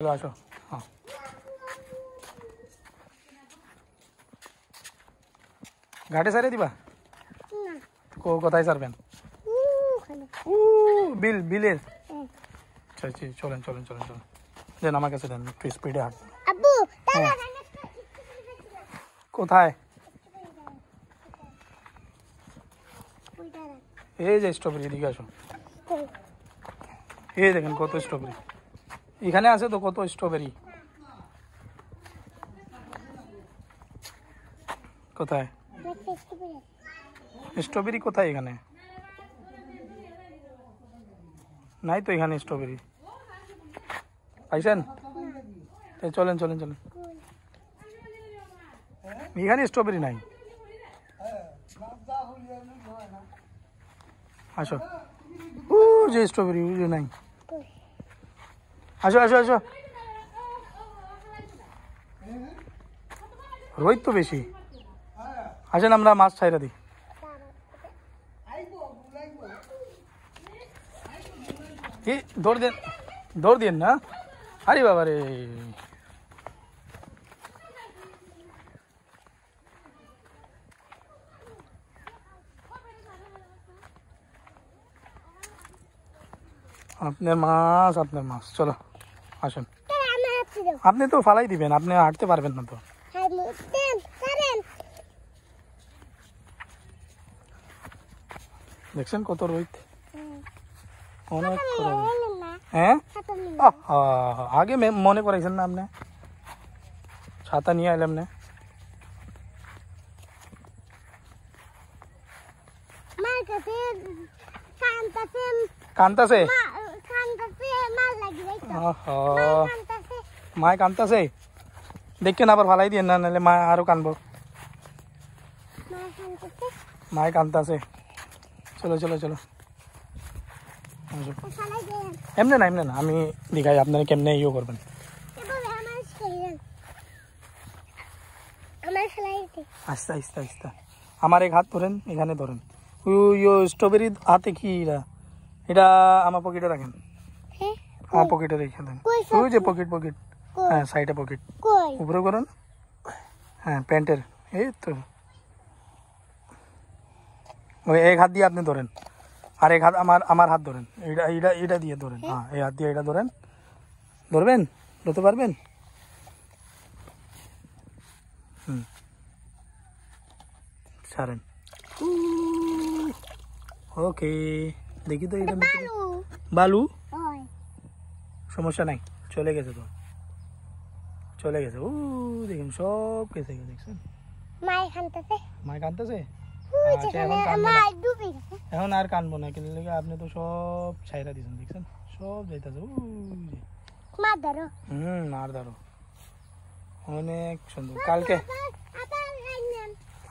চলো আসো। হ্যাঁ ঘাটে সারিয়ে দিবা কোথায় সারবেন? বিল বিলের আচ্ছা আচ্ছা চলেন চলেন চলেন চলেন দেন আমার কাছে দেন একটু স্পিডে হাঁট। কোথায়? এই যে স্ট্রবেরি এদিকে আসো। এই দেখেন কত স্ট্রবেরি এখানে আছে তো, কত স্ট্রবেরি। কোথায় স্ট্রবেরি? কোথায় এখানে নাই তো, এখানে স্ট্রবেরি পাইছেন? চলেন চলেন চলেন, এখানে স্ট্রবেরি নাই। আসো ও যে স্ট্রবেরি নাই, আসো আসো আসো। রোদ তো বেশি, আসেন আমরা মাছ ছাইরা দিই। কি দৌড় দেন না, আরে বাবা রে। আপনার মাছ চলো আসুন। আপনি তো ফালাই দিবেন, আপনি হাঁটতে পারবেন না তো। দেখছেন কত রোদ, অনেক। হ্যাঁ আগে মনে করাইছেন না আপনি, ছাতা নিয়ে এলাম না। কান্তাছে মায় কান্তাছে, দেখেন আবার ফালাই দিয়ে না, নাহলে মা আরো কানবো। মায় কান্তাছে, চলো চলো চলো। এমনি না এমনি না, আমি দেখাই আপনারা কেমনে ইয়ে করবেন। আস্তে আস্তে আস্তে আমার এক হাত ধরেন, এখানে ধরেন। স্ট্রবেরি হাতে কি এটা আমার পকেটে রাখেন, আমার পকেটে রেখে দেন। ওই যে পকেট পকেট, হ্যাঁ সাইডে পকেট, উপরে করেন। হ্যাঁ প্যান্টের এই তো, ওই এক হাত দিয়ে আপনি ধরেন, আর এক হাত আমার হাত ধরেন। এটা এটা এটা দিয়ে ধরেন, হ্যাঁ এই হাত দিয়ে এটা ধরেন। ধরবেন? ধরতে পারবেন? হুম ছাড়েন। ওকে দেখি তো, এটা বালু, সমস্যা নাই, চলে গেছে তো, চলে গেছে। ও দেখুন সব কেসে গেছে, দেখছেন? মায় কানতেছে। এখন আর কানবো না, কিন্তু আপনি তো সব ছাইরা দিয়েছেন, দেখছেন সব যাইতেছে। মার ধরো, অনেক সুন্দর। কালকে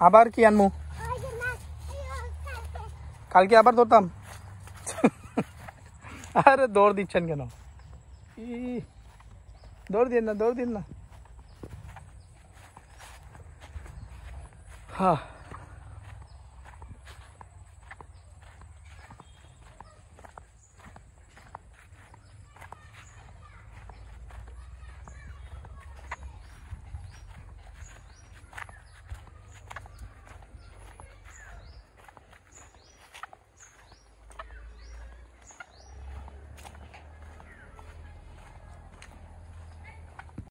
আবার কি আনবো? কালকে আবার ধরতাম। আরে দৌড় দিচ্ছেন কেন? দৌড় দিন না, দৌড় দিন না। হ্যাঁ